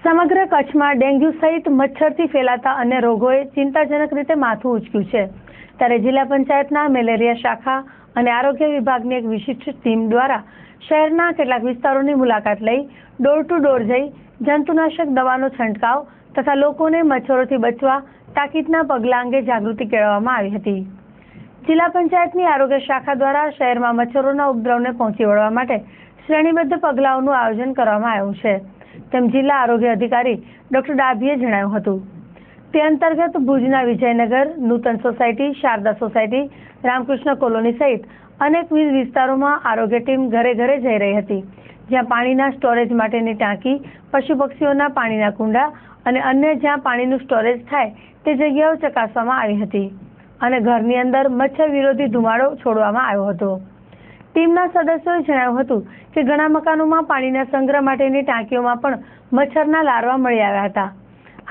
સમગ્ર કચ્છમાં ડેન્ગ્યુ સહિત મચ્છરથી ફેલાતા અન્ય રોગોએ ચિંતાજનક રીતે માથું ઉંચક્યું છે। ત્યારે જિલ્લા પંચાયતના મેલેરિયા શાખા અને આરોગ્ય વિભાગની એક વિશિષ્ટ ટીમ દ્વારા શહેરના કેટલાક વિસ્તારોની મુલાકાત લઈ ડોર ટુ ડોર જઈ જંતુનાશક દવાનો છંટકાવ તથા લોકોને મચ્છરોથી બચવા તાકીદના પગલાં અંગે જાગૃતિ કેળવવામાં આવી હતી। જિલ્લા પંચાયતની આરોગ્ય શાખા દ્વારા શહેરમાં મચ્છરોના ઉપદ્રવને પહોંચી વળવા માટે શ્રેણીબદ્ધ પગલાઓનું આયોજન કરવામાં આવ્યું છે, તેમ જિલ્લા આરોગ્ય અધિકારી ડોક્ટર ડાભીએ જણાવ્યું હતું। તે અંતર્ગત ભુજના Vijaynagar, Nutan society, Sharda society, Ramkrishna colony સહિત અનેકવિધ વિસ્તારોમાં આરોગ્ય ટીમ ઘરે ઘરે જઈ રહી હતી, જ્યાં પાણીના સ્ટોરેજ માટેની ટાંકી, પશુ પક્ષીઓના પાણીના કુંડા અને અન્ય જ્યાં પાણીનું સ્ટોરેજ થાય તે જગ્યાઓ ચકાસવામાં આવી હતી અને ઘરની અંદર મચ્છર વિરોધી ધુમાડો છોડવામાં આવ્યો હતો। ટીમના સદસ્યોએ જણાવ્યું હતું કે ઘણા મકાનોમાં પાણીના સંગ્રહ માટેની ટાંકીઓમાં પણ મચ્છરના લાર્વા મળી આવ્યા હતા।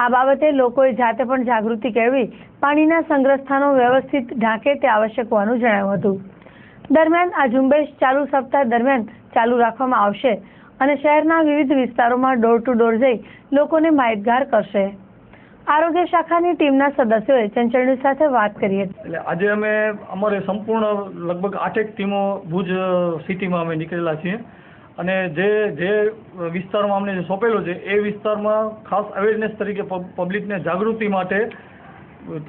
આ બાબતે લોકોએ જાતે પણ જાગૃતિ કેળવી પાણીના સંગ્રહ સ્થાનો વ્યવસ્થિત ઢાંકે તે આવશ્યક હોવાનું જણાવ્યું હતું। દરમિયાન આ ઝુંબેશ ચાલુ સપ્તાહ દરમિયાન ચાલુ રાખવામાં આવશે અને શહેરના વિવિધ વિસ્તારોમાં ડોર ટુ ડોર જઈ લોકોને માહિતગાર કરશે। આરોગ્ય શાખાની ટીમના સદસ્યોએ ચંચળ ન્યૂઝ સાથે વાત કરી હતી। એટલે આજે અમે અમારે સંપૂર્ણ લગભગ 8 ટીમો ભુજ સિટીમાં અમે નીકળેલા છીએ અને જે વિસ્તારમાં અમને સોંપેલો છે એ વિસ્તારમાં ખાસ અવેરનેસ તરીકે પબ્લિકને જાગૃતિ માટે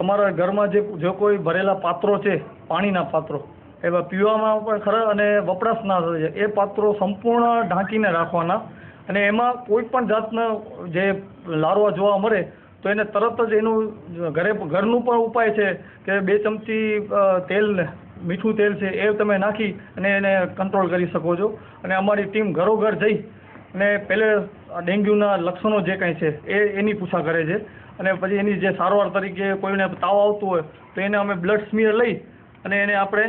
તમારા ઘરમાં જે કોઈ ભરેલા પાત્રો છે, પાણીના પાત્રો, એવા પીવામાં પણ ખરા અને વપરાશના છે એ પાત્રો સંપૂર્ણ ઢાંકીને રાખવાના અને એમાં કોઈ પણ જાતનો જે લાર્વા જોવા મળે તો એને તરત જ એનું ઘરનું પણ ઉપાય છે કે 2 ચમચી મીઠું તેલ છે એ તમે નાખી અને એને કંટ્રોલ કરી શકો છો। અને અમારી ટીમ ઘરોઘર જઈ અને પહેલે ડેન્ગ્યુના લક્ષણો જે કંઈ છે એની પૂછા કરે છે અને પછી એની જે સારવાર તરીકે કોઈને તાવ આવતું હોય તો એને અમે બ્લડ સ્મીયર લઈ અને એને આપણે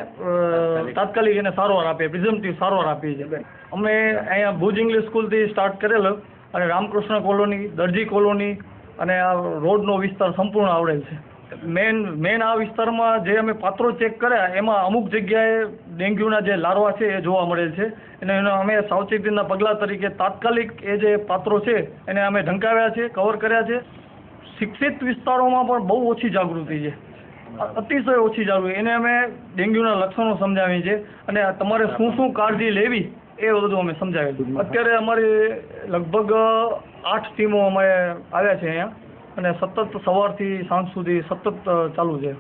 તાત્કાલિક એને સારવાર આપીએ, પ્રિઝમ્પટિવ સારવાર આપીએ છીએ। અમે અહીંયા ભુજ ઇંગ્લિશ સ્કૂલથી સ્ટાર્ટ કરેલો અને રામકૃષ્ણ કોલોની, દરજી કોલોની અને આ રોડનો વિસ્તાર સંપૂર્ણ આવડેલ છે। મેન આ વિસ્તારમાં જે અમે પાત્રો ચેક કર્યા એમાં અમુક જગ્યાએ ડેન્ગ્યુના જે લાર્વા છે એ જોવા મળેલ છે અને એનો અમે સાવચેતીના પગલાં તરીકે તાત્કાલિક એ જે પાત્રો છે એને અમે ઢંકાવ્યા છે, કવર કર્યા છે। શિક્ષિત વિસ્તારોમાં પણ બહુ ઓછી જાગૃતિ છે, અતિશય ઓછી જાગૃતિ, એને અમે ડેન્ગ્યુના લક્ષણો સમજાવીએ છીએ અને તમારે શું કાળજી લેવી એ બધું અમે સમજાવેલું। અત્યારે અમારી લગભગ 8 ટીમો અમે આવ્યા છે અહીંયા અને સતત સવારથી સાંજ સુધી સતત ચાલુ છે।